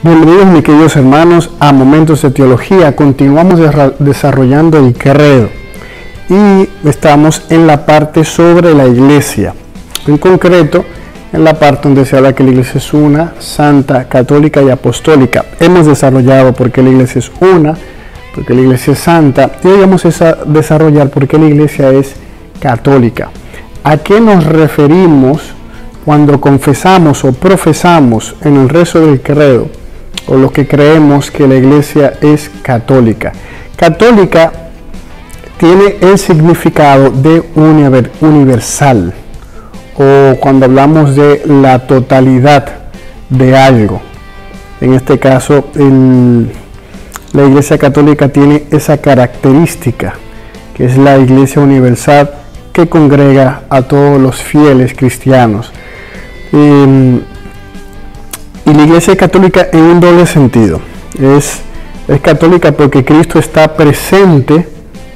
Bienvenidos, mis queridos hermanos, a Momentos de Teología. Continuamos desarrollando el credo y estamos en la parte sobre la iglesia. En concreto, en la parte donde se habla que la iglesia es una, santa, católica y apostólica. Hemos desarrollado por qué la iglesia es una, porque la iglesia es santa, y hoy vamos a desarrollar por qué la iglesia es católica. ¿A qué nos referimos cuando confesamos o profesamos en el rezo del credo, o lo que creemos que la iglesia es católica? Católica tiene el significado de universal, o cuando hablamos de la totalidad de algo. En este caso, la iglesia católica tiene esa característica, que es la iglesia universal que congrega a todos los fieles cristianos. Y la iglesia católica en un doble sentido. Es católica porque Cristo está presente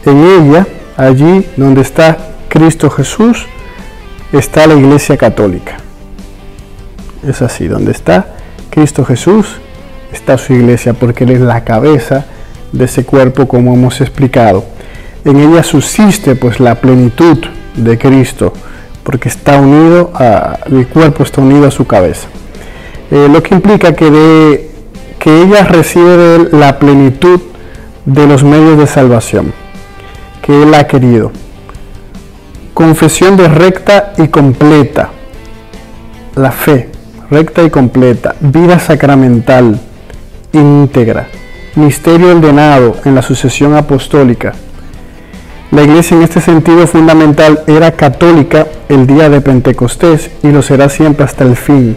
en ella. Allí donde está Cristo Jesús, está la iglesia católica. Es así, donde está Cristo Jesús, está su iglesia, porque Él es la cabeza de ese cuerpo, como hemos explicado. En ella subsiste pues la plenitud de Cristo, porque está unido el cuerpo está unido a su cabeza. Lo que implica que ella recibe de Él la plenitud de los medios de salvación que Él ha querido. Confesión de recta y completa, la fe recta y completa, vida sacramental íntegra, misterio ordenado en la sucesión apostólica. La iglesia en este sentido fundamental era católica el día de Pentecostés y lo será siempre hasta el fin,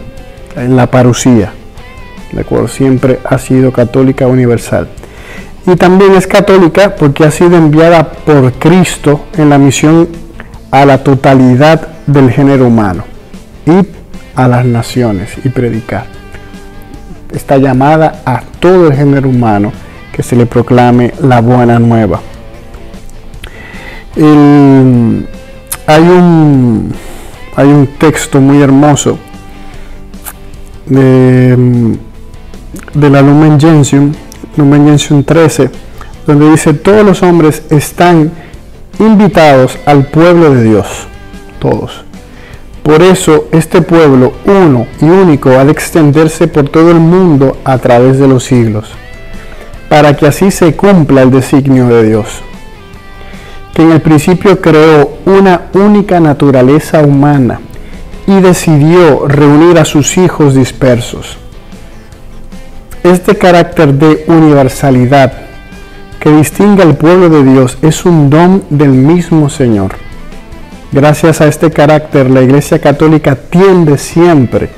en la parusía, de acuerdo, siempre ha sido católica universal. Y también es católica porque ha sido enviada por Cristo en la misión a la totalidad del género humano, y a las naciones y predicar. Está llamada a todo el género humano que se le proclame la buena nueva. Hay un texto muy hermoso de la Lumen Gentium 13, donde dice: todos los hombres están invitados al pueblo de Dios, todos. Por eso este pueblo uno y único ha de extenderse por todo el mundo a través de los siglos, para que así se cumpla el designio de Dios, que en el principio creó una única naturaleza humana y decidió reunir a sus hijos dispersos. Este carácter de universalidad que distingue al pueblo de Dios es un don del mismo Señor. Gracias a este carácter, la Iglesia Católica tiende siempre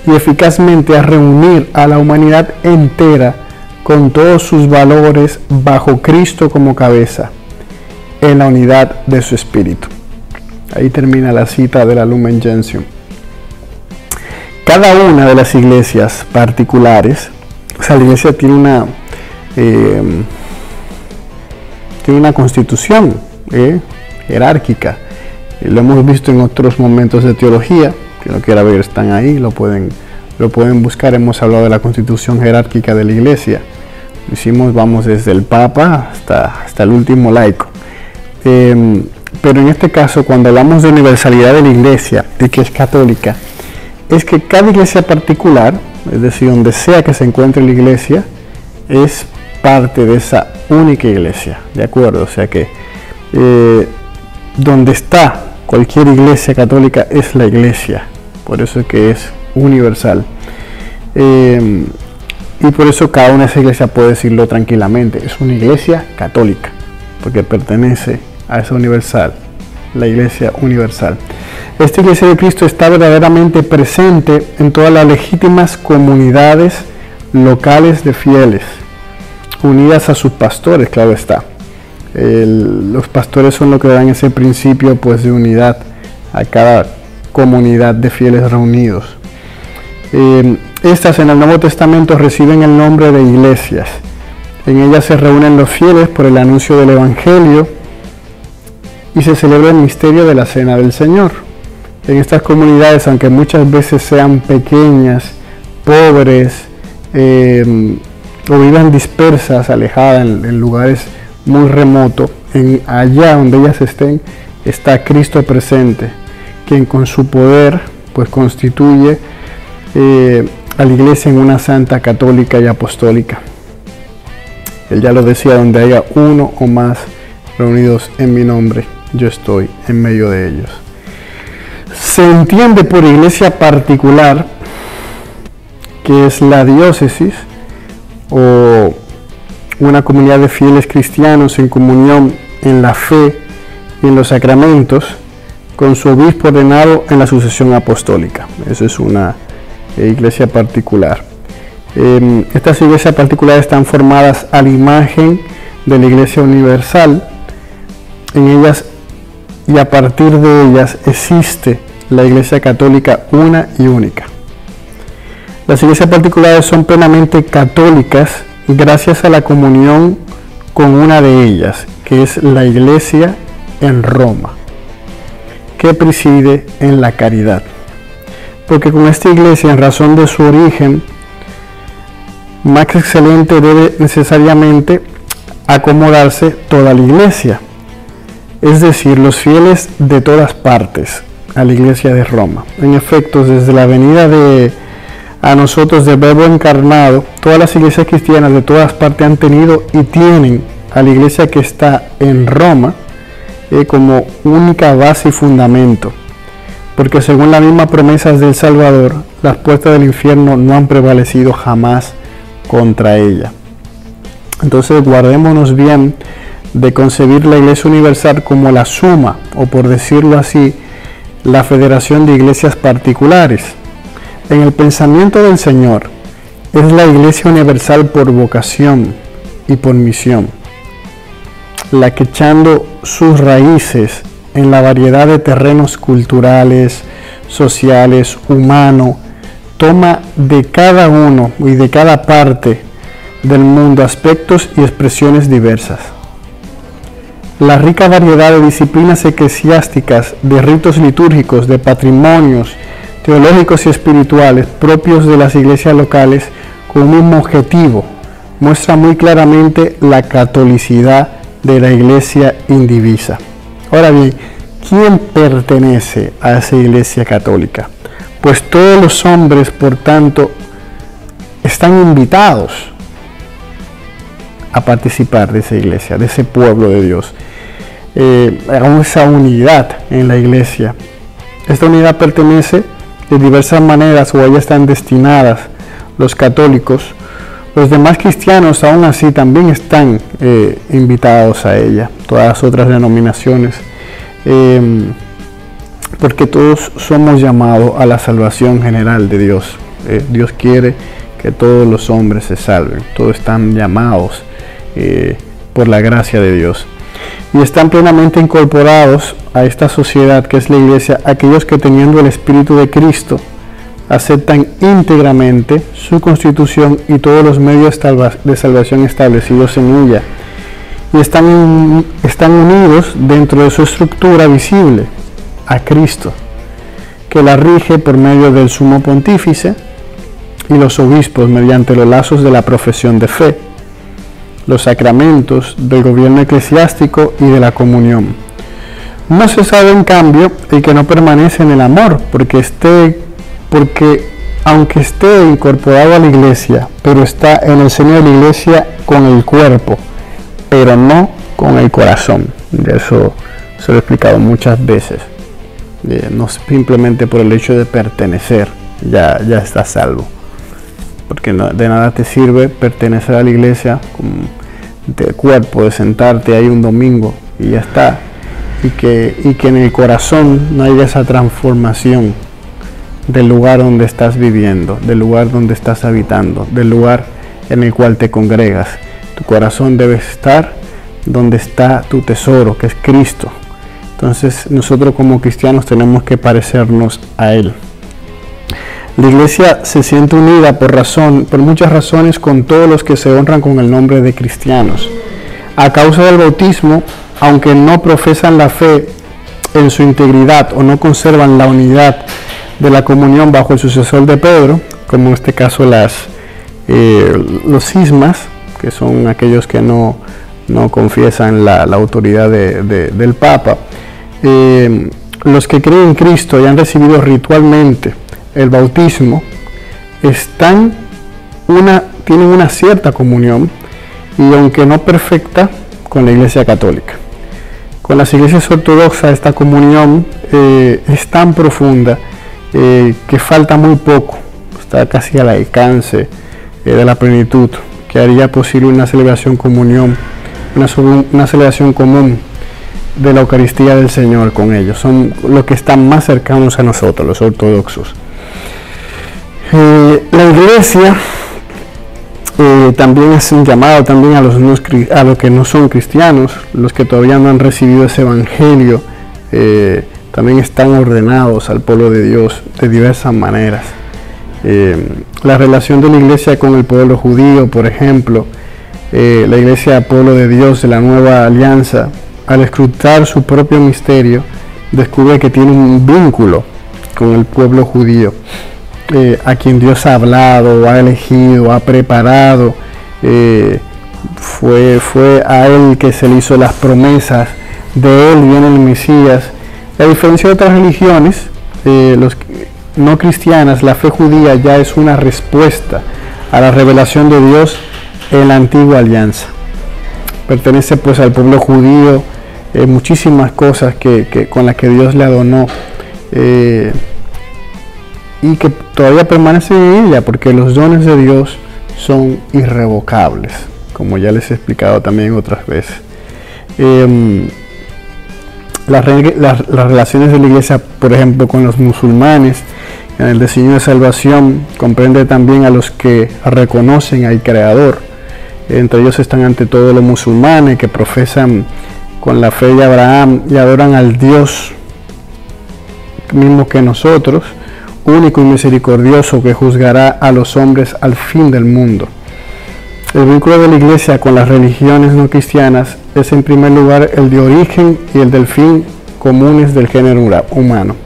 y eficazmente a reunir a la humanidad entera con todos sus valores bajo Cristo como cabeza, en la unidad de su Espíritu. Ahí termina la cita de la Lumen Gentium. Cada una de las iglesias particulares, o sea, la iglesia tiene una constitución jerárquica. Lo hemos visto en otros momentos de teología. Quien lo quiera ver, están ahí, lo pueden buscar. Hemos hablado de la constitución jerárquica de la iglesia. Vamos desde el Papa hasta el último laico. Pero en este caso, cuando hablamos de universalidad de la iglesia y que es católica, es que cada iglesia particular, es decir, donde sea que se encuentre la iglesia, es parte de esa única iglesia, ¿de acuerdo? O sea que donde está cualquier iglesia católica es la iglesia, por eso es que es universal. Y por eso cada una de esas iglesias puede decirlo tranquilamente, es una iglesia católica, porque pertenece a esa universal, la iglesia universal. Esta iglesia de Cristo está verdaderamente presente en todas las legítimas comunidades locales de fieles, unidas a sus pastores, claro está. Los pastores son los que dan ese principio pues de unidad a cada comunidad de fieles reunidos. Estas en el Nuevo Testamento reciben el nombre de iglesias. En ellas se reúnen los fieles por el anuncio del Evangelio y se celebra el misterio de la Cena del Señor. En estas comunidades, aunque muchas veces sean pequeñas, pobres o vivan dispersas, alejadas en lugares muy remotos, allá donde ellas estén, está Cristo presente, quien con su poder pues constituye a la iglesia en una santa, católica y apostólica. Él ya lo decía: donde haya uno o más reunidos en mi nombre, yo estoy en medio de ellos. Se entiende por iglesia particular que es la diócesis o una comunidad de fieles cristianos en comunión en la fe y en los sacramentos, con su obispo ordenado en la sucesión apostólica. Eso es una iglesia particular. Estas iglesias particulares están formadas a la imagen de la Iglesia Universal. En ellas y a partir de ellas existe la Iglesia Católica una y única. Las iglesias particulares son plenamente católicas gracias a la comunión con una de ellas, que es la Iglesia en Roma, que preside en la caridad. Porque con esta iglesia, en razón de su origen más excelente, debe necesariamente acomodarse toda la iglesia, es decir, los fieles de todas partes, a la iglesia de Roma. En efecto, desde la venida a nosotros del Verbo encarnado, todas las iglesias cristianas de todas partes han tenido y tienen a la iglesia que está en Roma como única base y fundamento, porque según las mismas promesas del Salvador, las puertas del infierno no han prevalecido jamás contra ella. Entonces guardémonos bien de concebir la Iglesia Universal como la suma, o por decirlo así, la federación de iglesias particulares. En el pensamiento del Señor, es la Iglesia Universal por vocación y por misión, la que, echando sus raíces en la variedad de terrenos culturales, sociales, humanos, toma de cada uno y de cada parte del mundo aspectos y expresiones diversas. La rica variedad de disciplinas eclesiásticas, de ritos litúrgicos, de patrimonios teológicos y espirituales propios de las iglesias locales con un mismo objetivo, muestra muy claramente la catolicidad de la iglesia indivisa. Ahora bien, ¿quién pertenece a esa iglesia católica? Pues todos los hombres, por tanto, están invitados a participar de esa iglesia, de ese pueblo de Dios, a esa unidad en la iglesia. Esta unidad pertenece de diversas maneras, o allá están destinadas los católicos. Los demás cristianos aún así también están invitados a ella, todas las otras denominaciones, porque todos somos llamados a la salvación general de Dios. Dios quiere que todos los hombres se salven, todos están llamados por la gracia de Dios. Y están plenamente incorporados a esta sociedad que es la iglesia, aquellos que, teniendo el Espíritu de Cristo, aceptan íntegramente su constitución y todos los medios de salvación establecidos en ella, y están unidos dentro de su estructura visible a Cristo, que la rige por medio del sumo pontífice y los obispos mediante los lazos de la profesión de fe, los sacramentos, del gobierno eclesiástico y de la comunión. No se sabe, en cambio, el que no permanece en el amor, porque aunque esté incorporado a la iglesia, pero está en el seno de la iglesia con el cuerpo, pero no con el corazón. De eso se lo he explicado muchas veces. No simplemente por el hecho de pertenecer, ya está salvo. Porque de nada te sirve pertenecer a la iglesia de cuerpo, de sentarte ahí un domingo y ya está, y que en el corazón no haya esa transformación del lugar donde estás viviendo, del lugar donde estás habitando, del lugar en el cual te congregas. Tu corazón debe estar donde está tu tesoro, que es Cristo. Entonces nosotros como cristianos tenemos que parecernos a Él. La iglesia se siente unida por muchas razones con todos los que se honran con el nombre de cristianos. A causa del bautismo, aunque no profesan la fe en su integridad o no conservan la unidad de la comunión bajo el sucesor de Pedro, como en este caso las Los cismas, que son aquellos que no confiesan la autoridad del Papa, los que creen en Cristo y han recibido ritualmente el bautismo, tienen una cierta comunión, y aunque no perfecta, con la Iglesia Católica. Con las iglesias ortodoxas esta comunión es tan profunda que falta muy poco, está casi al alcance de la plenitud, que haría posible una celebración común de la Eucaristía del Señor con ellos. Son los que están más cercanos a nosotros, los ortodoxos. La Iglesia también es un llamado también a los que no son cristianos, los que todavía no han recibido ese evangelio, también están ordenados al pueblo de Dios de diversas maneras. La relación de la Iglesia con el pueblo judío, por ejemplo, la Iglesia pueblo de Dios de la Nueva Alianza, al escrutar su propio misterio, descubre que tiene un vínculo con el pueblo judío, a quien Dios ha hablado, ha elegido, ha preparado. Fue a él que se le hizo las promesas, de él viene el Mesías. A diferencia de otras religiones no cristianas, la fe judía ya es una respuesta a la revelación de Dios en la antigua alianza. Pertenece pues al pueblo judío muchísimas cosas con las que Dios le adornó, y que todavía permanecen en ella, porque los dones de Dios son irrevocables, como ya les he explicado también otras veces. Las relaciones de la Iglesia, por ejemplo, con los musulmanes en el diseño de salvación, comprende también a los que reconocen al Creador. Entre ellos están ante todo los musulmanes que profesan con la fe de Abraham y adoran al Dios mismo que nosotros, único y misericordioso, que juzgará a los hombres al fin del mundo. El vínculo de la Iglesia con las religiones no cristianas es en primer lugar el de origen y el del fin comunes del género humano.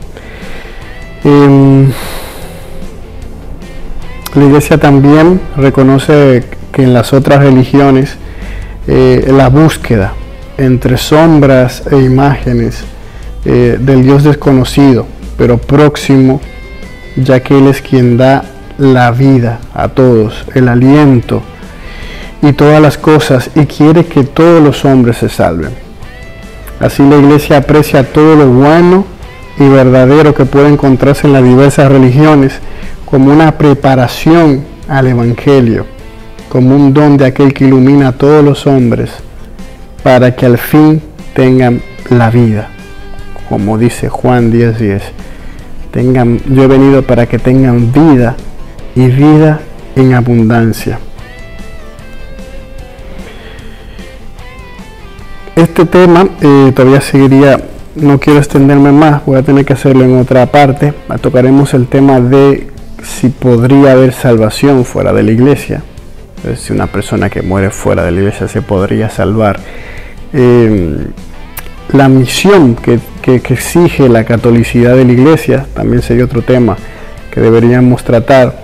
La Iglesia también reconoce que en las otras religiones la búsqueda entre sombras e imágenes del Dios desconocido, pero próximo, ya que Él es quien da la vida a todos, el aliento y todas las cosas, y quiere que todos los hombres se salven. Así la Iglesia aprecia todo lo bueno y verdadero que puede encontrarse en las diversas religiones como una preparación al Evangelio, como un don de aquel que ilumina a todos los hombres para que al fin tengan la vida, como dice Juan 10:10. Yo he venido para que tengan vida y vida en abundancia. Este tema todavía seguiría, no quiero extenderme más, voy a tener que hacerlo en otra parte. Tocaremos el tema de si podría haber salvación fuera de la Iglesia, si una persona que muere fuera de la Iglesia se podría salvar. La misión que exige la catolicidad de la Iglesia también sería otro tema que deberíamos tratar.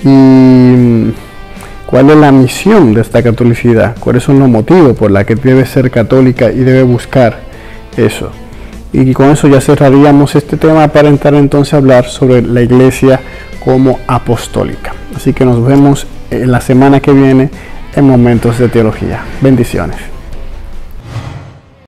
Y cuál es la misión de esta catolicidad, cuáles son los motivos por los que debe ser católica y debe buscar eso. Y con eso ya cerraríamos este tema para entrar entonces a hablar sobre la Iglesia como apostólica. Así que nos vemos en la semana que viene en Momentos de Teología. Bendiciones.